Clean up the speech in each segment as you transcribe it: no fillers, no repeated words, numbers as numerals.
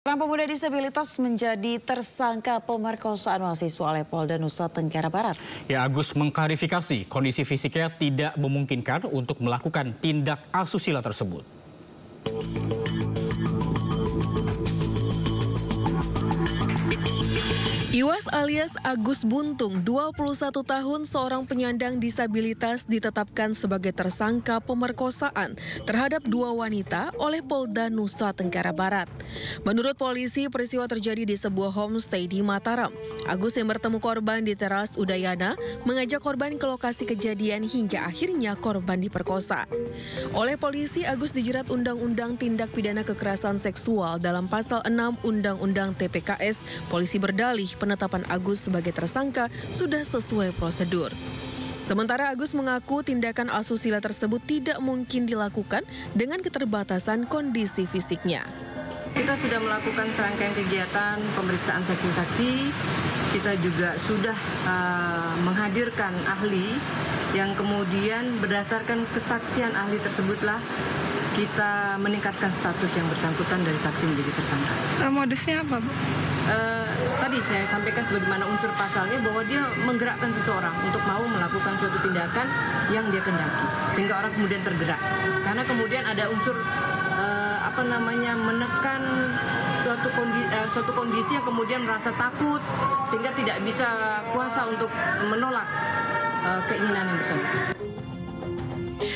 Seorang pemuda disabilitas menjadi tersangka pemerkosaan mahasiswa oleh Polda Nusa Tenggara Barat. Ya, Agus mengklarifikasi kondisi fisiknya tidak memungkinkan untuk melakukan tindak asusila tersebut. Iwas alias Agus Buntung, 21 tahun, seorang penyandang disabilitas ditetapkan sebagai tersangka pemerkosaan terhadap dua wanita oleh Polda Nusa Tenggara Barat. Menurut polisi, peristiwa terjadi di sebuah homestay di Mataram. Agus yang bertemu korban di teras Udayana mengajak korban ke lokasi kejadian hingga akhirnya korban diperkosa. Oleh polisi, Agus dijerat Undang-Undang Tindak Pidana Kekerasan Seksual dalam Pasal 6 Undang-Undang TPKS. Polisi berdalih penetapan Agus sebagai tersangka sudah sesuai prosedur. Sementara Agus mengaku tindakan asusila tersebut tidak mungkin dilakukan dengan keterbatasan kondisi fisiknya. Kita sudah melakukan serangkaian kegiatan pemeriksaan saksi-saksi. Kita juga sudah menghadirkan ahli yang kemudian berdasarkan kesaksian ahli tersebutlah kita meningkatkan status yang bersangkutan dari saksi menjadi tersangka. Modusnya apa, Bu? Tadi saya sampaikan sebagaimana unsur pasalnya bahwa dia menggerakkan seseorang untuk mau melakukan suatu tindakan yang dia kendaki, sehingga orang kemudian tergerak. Karena kemudian ada unsur menekan suatu kondisi yang kemudian merasa takut, sehingga tidak bisa kuasa untuk menolak keinginan yang bersangkutan.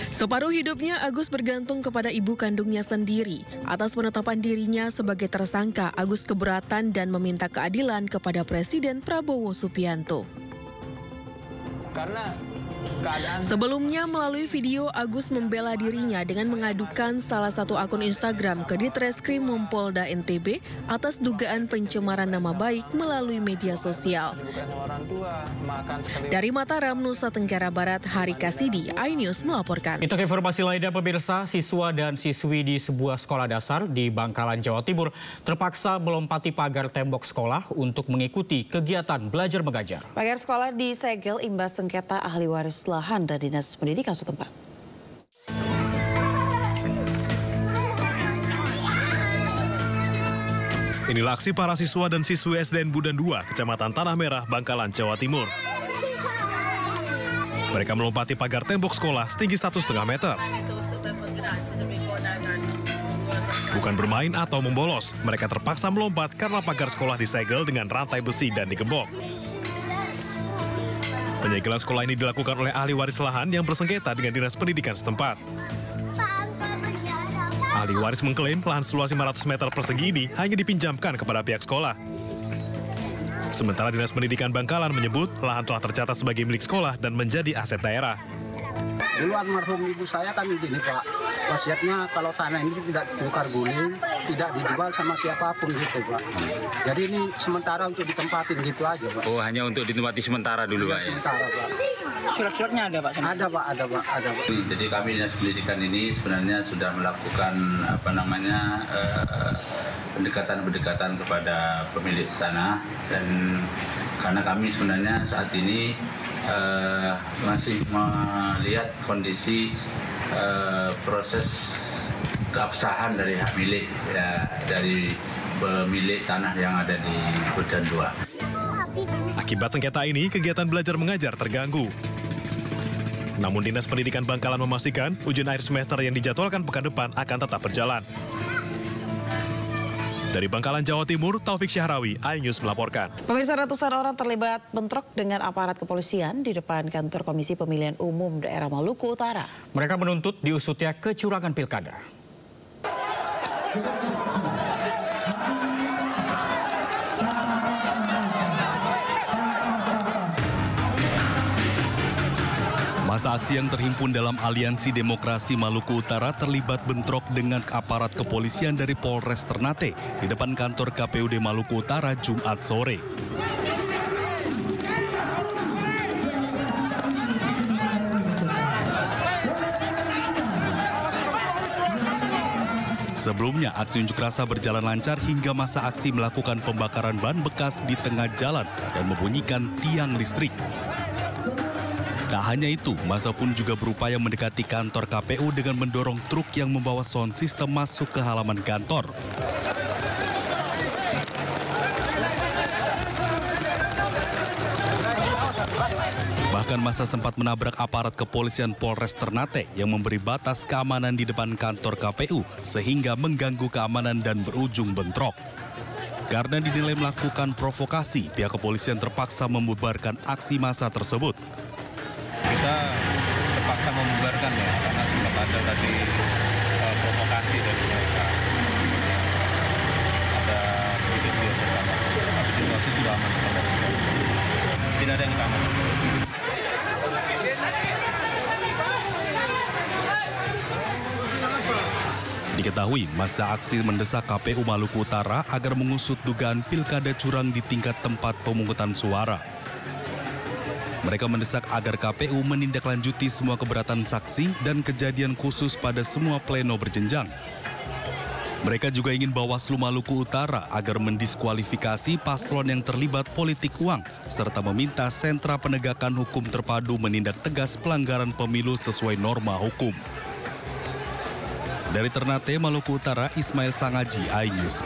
Separuh hidupnya Agus bergantung kepada ibu kandungnya sendiri. Atas penetapan dirinya sebagai tersangka, Agus keberatan dan meminta keadilan kepada Presiden Prabowo Subianto. Sebelumnya melalui video, Agus membela dirinya dengan mengadukan salah satu akun Instagram ke Ditreskrim Polda NTB atas dugaan pencemaran nama baik melalui media sosial. Dari Mataram, Nusa Tenggara Barat, Hari Kasidi, iNews melaporkan. Untuk informasi lainnya, pemirsa, siswa dan siswi di sebuah sekolah dasar di Bangkalan, Jawa Timur terpaksa melompati pagar tembok sekolah untuk mengikuti kegiatan belajar mengajar. Pagar sekolah disegel imbas sengketa ahli waris lahan dan Dinas Pendidikan setempat. Inilah aksi para siswa dan siswi SDN Budan 2, Kecamatan Tanah Merah, Bangkalan, Jawa Timur. Mereka melompati pagar tembok sekolah setinggi 1,5 meter. Bukan bermain atau membolos, mereka terpaksa melompat karena pagar sekolah disegel dengan rantai besi dan digembok. Penyegelan sekolah ini dilakukan oleh ahli waris lahan yang bersengketa dengan Dinas Pendidikan setempat. Ahli waris mengklaim lahan seluas 500 meter persegi ini hanya dipinjamkan kepada pihak sekolah. Sementara Dinas Pendidikan Bangkalan menyebut lahan telah tercatat sebagai milik sekolah dan menjadi aset daerah. Dulu almarhum ibu saya kan gini, Pak, wasiatnya kalau tanah ini tidak tukar guling, tidak dijual sama siapapun gitu, Pak. Jadi ini sementara untuk ditempatin gitu aja, Pak. Oh, hanya untuk ditempati sementara dulu, Pak? Sementara, Pak. Surat-suratnya ada, Pak? Ada, Pak, ada, Pak, ada, Pak. Jadi kami Dinas Pendidikan ini sebenarnya sudah melakukan pendekatan-pendekatan kepada pemilik tanah, dan karena kami sebenarnya saat ini masih melihat kondisi proses keabsahan dari hak milik dari pemilik tanah yang ada di Budan 2. Akibat sengketa ini, kegiatan belajar mengajar terganggu. Namun Dinas Pendidikan Bangkalan memastikan ujian akhir semester yang dijadwalkan pekan depan akan tetap berjalan. Dari Bangkalan, Jawa Timur, Taufik Syahrawi, iNews melaporkan. Pemirsa, ratusan orang terlibat bentrok dengan aparat kepolisian di depan kantor Komisi Pemilihan Umum Daerah Maluku Utara. Mereka menuntut diusutnya kecurangan pilkada. Masa aksi yang terhimpun dalam Aliansi Demokrasi Maluku Utara terlibat bentrok dengan aparat kepolisian dari Polres Ternate di depan kantor KPUD Maluku Utara Jumat sore. Sebelumnya, aksi unjuk rasa berjalan lancar hingga masa aksi melakukan pembakaran ban bekas di tengah jalan dan membunyikan tiang listrik. Tak hanya itu, massa pun juga berupaya mendekati kantor KPU dengan mendorong truk yang membawa sound system masuk ke halaman kantor. Bahkan massa sempat menabrak aparat kepolisian Polres Ternate yang memberi batas keamanan di depan kantor KPU sehingga mengganggu keamanan dan berujung bentrok. Karena dinilai melakukan provokasi, pihak kepolisian terpaksa membubarkan aksi massa tersebut. Kita terpaksa membubarkan ya, karena sempat ada tadi provokasi dari mereka. Ada sedikit dia bersama, tapi situasi sudah aman. Tidak ada yang ditangkap. Diketahui, massa aksi mendesak KPU Maluku Utara agar mengusut dugaan pilkada curang di tingkat tempat pemungutan suara. Mereka mendesak agar KPU menindaklanjuti semua keberatan saksi dan kejadian khusus pada semua pleno berjenjang. Mereka juga ingin Bawaslu Maluku Utara agar mendiskualifikasi paslon yang terlibat politik uang, serta meminta sentra penegakan hukum terpadu menindak tegas pelanggaran pemilu sesuai norma hukum. Dari Ternate, Maluku Utara, Ismail Sangaji, iNews.